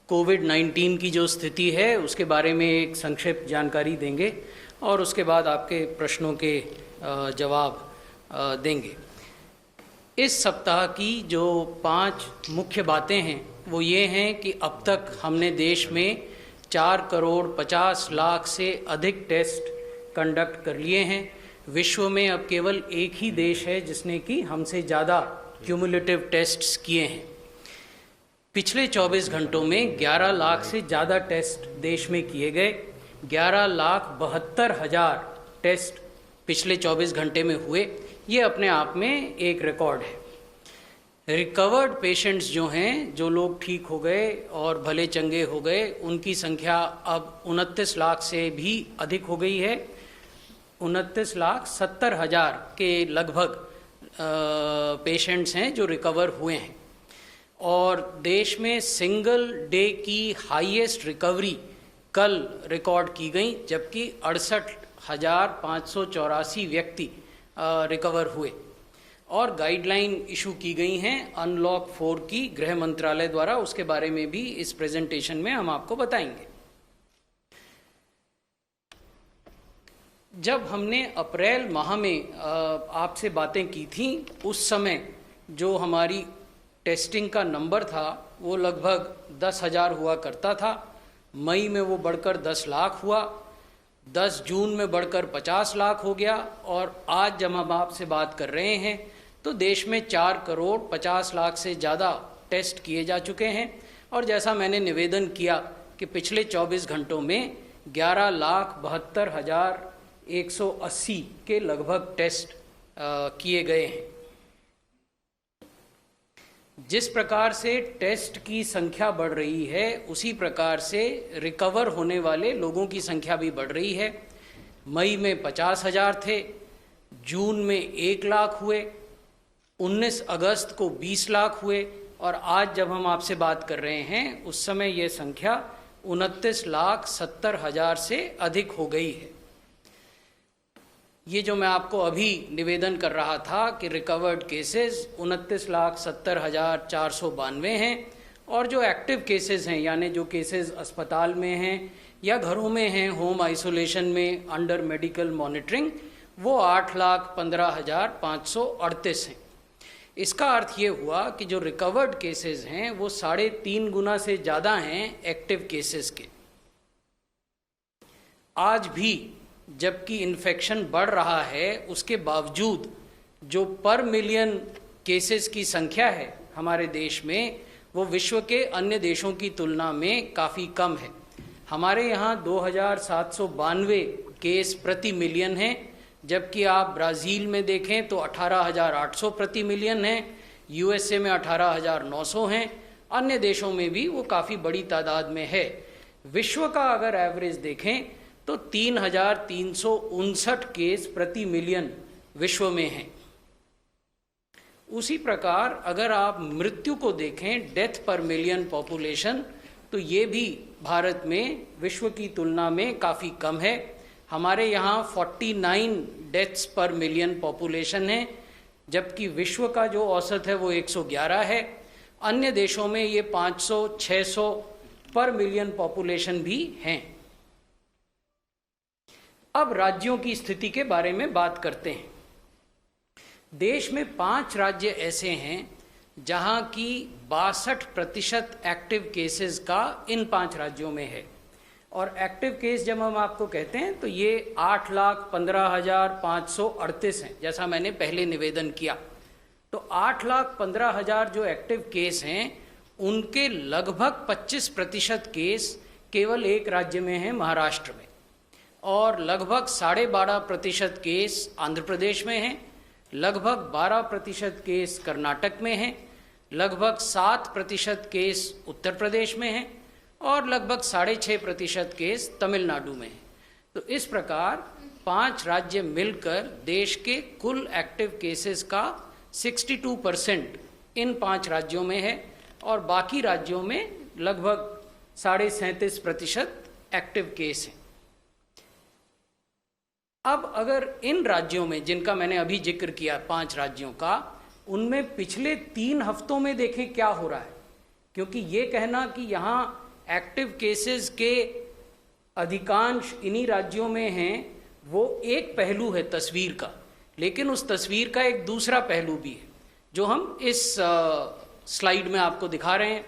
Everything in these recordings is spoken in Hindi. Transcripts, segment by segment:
कोविड-19 की जो स्थिति है उसके बारे में एक संक्षिप्त जानकारी देंगे और उसके बाद आपके प्रश्नों के जवाब देंगे। इस सप्ताह की जो 5 मुख्य बातें हैं वो ये हैं कि अब तक हमने देश में 4,50,00,000 से अधिक टेस्ट कंडक्ट कर लिए हैं। विश्व में अब केवल एक ही देश है जिसने कि हमसे ज़्यादा क्यूमुलेटिव टेस्ट्स किए हैं। पिछले 24 घंटों में 11 लाख से ज़्यादा टेस्ट देश में किए गए। 11,72,000 टेस्ट पिछले 24 घंटे में हुए। ये अपने आप में एक रिकॉर्ड है। रिकवर्ड पेशेंट्स जो हैं, जो लोग ठीक हो गए और भले चंगे हो गए, उनकी संख्या अब 29 लाख से भी अधिक हो गई है। 29,70,000 के लगभग पेशेंट्स हैं जो रिकवर हुए हैं और देश में सिंगल डे की हाईएस्ट रिकवरी कल रिकॉर्ड की गई, जबकि 68,584 व्यक्ति रिकवर हुए और गाइडलाइन इशू की गई हैं अनलॉक 4 की गृह मंत्रालय द्वारा। उसके बारे में भी इस प्रेजेंटेशन में हम आपको बताएंगे। जब हमने अप्रैल माह में आपसे बातें की थी, उस समय जो हमारी टेस्टिंग का नंबर था वो लगभग 10,000 हुआ करता था। मई में वो बढ़कर 10 लाख हुआ, 10 जून में बढ़कर 50 लाख हो गया और आज जब हम आपसे बात कर रहे हैं तो देश में 4,50,00,000 से ज़्यादा टेस्ट किए जा चुके हैं। और जैसा मैंने निवेदन किया कि पिछले 24 घंटों में 11,72,180 के लगभग टेस्ट किए गए हैं। जिस प्रकार से टेस्ट की संख्या बढ़ रही है उसी प्रकार से रिकवर होने वाले लोगों की संख्या भी बढ़ रही है। मई में 50,000 थे, जून में 1 लाख हुए, 19 अगस्त को 20 लाख हुए और आज जब हम आपसे बात कर रहे हैं उस समय ये संख्या 29,70,000 से अधिक हो गई है। ये जो मैं आपको अभी निवेदन कर रहा था कि रिकवर्ड केसेस 29,70,492 हैं और जो एक्टिव केसेस हैं, यानी जो केसेस अस्पताल में हैं या घरों में हैं, होम आइसोलेशन में अंडर मेडिकल मॉनिटरिंग, वो 8,15,538 हैं। इसका अर्थ ये हुआ कि जो रिकवर्ड केसेस हैं वो 3.5 गुना से ज़्यादा हैं एक्टिव केसेस के। आज भी जबकि इन्फेक्शन बढ़ रहा है, उसके बावजूद जो पर मिलियन केसेस की संख्या है हमारे देश में, वो विश्व के अन्य देशों की तुलना में काफ़ी कम है। हमारे यहाँ 2,792 केस प्रति मिलियन हैं, जबकि आप ब्राज़ील में देखें तो 18,800 प्रति मिलियन हैं, यूएसए में 18,900 हैं, अन्य देशों में भी वो काफ़ी बड़ी तादाद में है। विश्व का अगर एवरेज देखें तो 3,359 केस प्रति मिलियन विश्व में हैं। उसी प्रकार अगर आप मृत्यु को देखें, डेथ पर मिलियन पॉपुलेशन, तो ये भी भारत में विश्व की तुलना में काफ़ी कम है। हमारे यहाँ 49 डेथ्स पर मिलियन पॉपुलेशन है, जबकि विश्व का जो औसत है वो 111 है। अन्य देशों में ये 500-600 पर मिलियन पॉपुलेशन भी हैं। अब राज्यों की स्थिति के बारे में बात करते हैं। देश में 5 राज्य ऐसे हैं जहां की 62% एक्टिव केसेस का इन 5 राज्यों में है। और एक्टिव केस जब हम आपको कहते हैं तो ये 8,15,538 हैं, जैसा मैंने पहले निवेदन किया। तो 8,15,000 जो एक्टिव केस हैं उनके लगभग 25% केस केवल एक राज्य में हैं, महाराष्ट्र में, और लगभग 12.5% केस आंध्र प्रदेश में हैं, लगभग 12% केस कर्नाटक में हैं, लगभग 7% केस उत्तर प्रदेश में हैं और लगभग 6.5% केस तमिलनाडु में हैं। तो इस प्रकार 5 राज्य मिलकर देश के कुल एक्टिव केसेस का 62% इन 5 राज्यों में है और बाकी राज्यों में लगभग 37.5% एक्टिव केस हैं। अब अगर इन राज्यों में, जिनका मैंने अभी जिक्र किया 5 राज्यों का, उनमें पिछले 3 हफ्तों में देखें क्या हो रहा है, क्योंकि ये कहना कि यहाँ एक्टिव केसेस के अधिकांश इन्हीं राज्यों में हैं, वो एक पहलू है तस्वीर का, लेकिन उस तस्वीर का एक दूसरा पहलू भी है जो हम इस स्लाइड में आपको दिखा रहे हैं।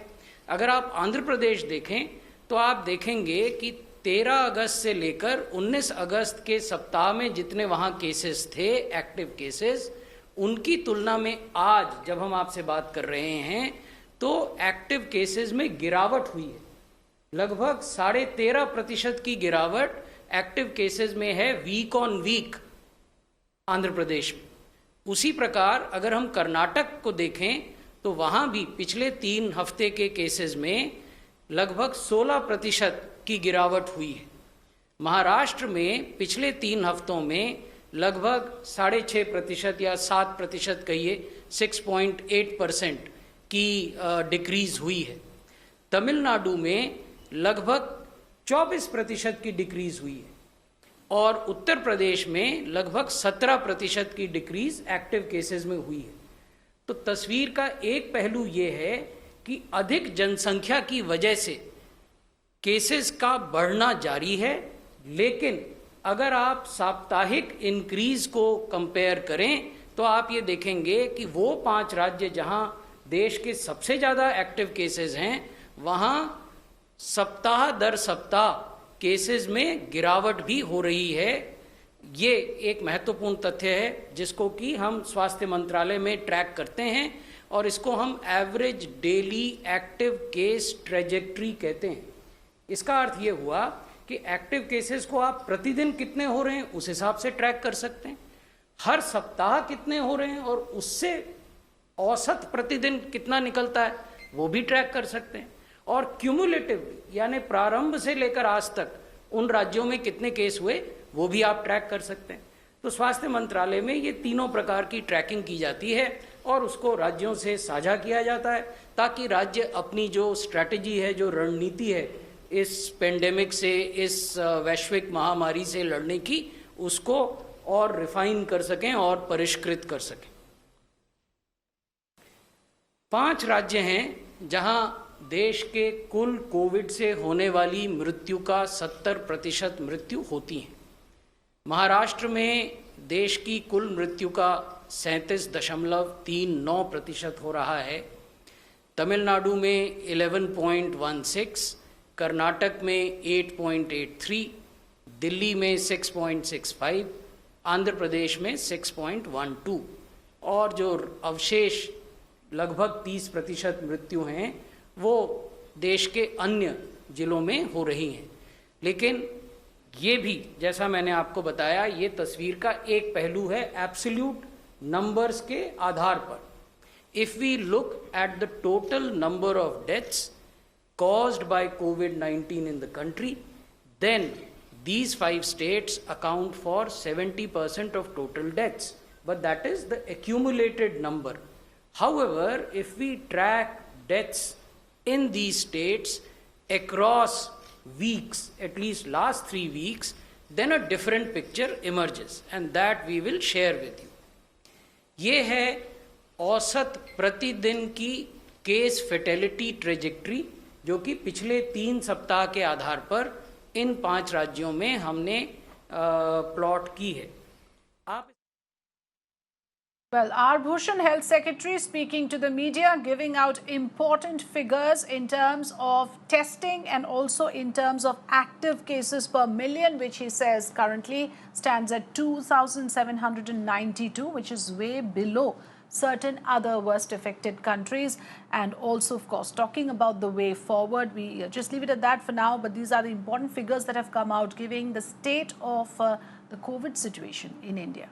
अगर आप आंध्र प्रदेश देखें तो आप देखेंगे कि 13 अगस्त से लेकर 19 अगस्त के सप्ताह में जितने वहाँ केसेस थे, एक्टिव केसेस, उनकी तुलना में आज जब हम आपसे बात कर रहे हैं तो एक्टिव केसेस में गिरावट हुई है। लगभग 13.5% की गिरावट एक्टिव केसेस में है week on week Andhra Pradesh में। उसी प्रकार अगर हम कर्नाटक को देखें तो वहाँ भी पिछले 3 हफ्ते के केसेस में लगभग 16% की गिरावट हुई है। महाराष्ट्र में पिछले 3 हफ्तों में लगभग 6.5% या 7% कहिए, 6.8% की डिक्रीज हुई है। तमिलनाडु में लगभग 24% की डिक्रीज हुई है और उत्तर प्रदेश में लगभग 17% की डिक्रीज एक्टिव केसेस में हुई है। तो तस्वीर का एक पहलू ये है कि अधिक जनसंख्या की वजह से केसेस का बढ़ना जारी है, लेकिन अगर आप साप्ताहिक इंक्रीज को कंपेयर करें तो आप ये देखेंगे कि वो 5 राज्य जहां देश के सबसे ज़्यादा एक्टिव केसेस हैं, वहां सप्ताह दर सप्ताह केसेस में गिरावट भी हो रही है। ये एक महत्वपूर्ण तथ्य है जिसको कि हम स्वास्थ्य मंत्रालय में ट्रैक करते हैं और इसको हम average daily active case trajectory कहते हैं। इसका अर्थ ये हुआ कि एक्टिव केसेस को आप प्रतिदिन कितने हो रहे हैं उस हिसाब से ट्रैक कर सकते हैं, हर सप्ताह कितने हो रहे हैं और उससे औसत प्रतिदिन कितना निकलता है वो भी ट्रैक कर सकते हैं, और क्यूमुलेटिवली यानी प्रारंभ से लेकर आज तक उन राज्यों में कितने केस हुए वो भी आप ट्रैक कर सकते हैं। तो स्वास्थ्य मंत्रालय में ये तीनों प्रकार की ट्रैकिंग की जाती है और उसको राज्यों से साझा किया जाता है ताकि राज्य अपनी जो स्ट्रैटेजी है, जो रणनीति है इस पेंडेमिक से, इस वैश्विक महामारी से लड़ने की, उसको और रिफाइन कर सकें और परिष्कृत कर सकें। 5 राज्य हैं जहां देश के कुल कोविड से होने वाली मृत्यु का 70% मृत्यु होती हैं। महाराष्ट्र में देश की कुल मृत्यु का 37.39% हो रहा है, तमिलनाडु में 11.16, कर्नाटक में 8.83, दिल्ली में 6.65, आंध्र प्रदेश में 6.12, और जो अवशेष लगभग 30% मृत्यु हैं वो देश के अन्य जिलों में हो रही हैं। लेकिन ये भी, जैसा मैंने आपको बताया, ये तस्वीर का एक पहलू है एब्सोल्यूट नंबर्स के आधार पर। If we look at the total number of deaths caused by COVID-19 in the country, then these 5 states account for 70% of total deaths, but that is the accumulated number. However, if we track deaths in these states across weeks, at least last 3 weeks, then a different picture emerges and that we will share with you. ये है औसत प्रतिदिन की केस फेटेलिटी ट्रेजेक्ट्री जो कि पिछले 3 सप्ताह के आधार पर इन 5 राज्यों में हमने प्लॉट की है। आप Well, R. Bhushan, Health Secretary, speaking to the media, giving out important figures in terms of testing and also in terms of active cases per million, which he says currently stands at 2,792, which is way below certain other worst affected countries. And also, of course, talking about the way forward, we just leave it at that for now, but these are the important figures that have come out giving the state of the COVID situation in India.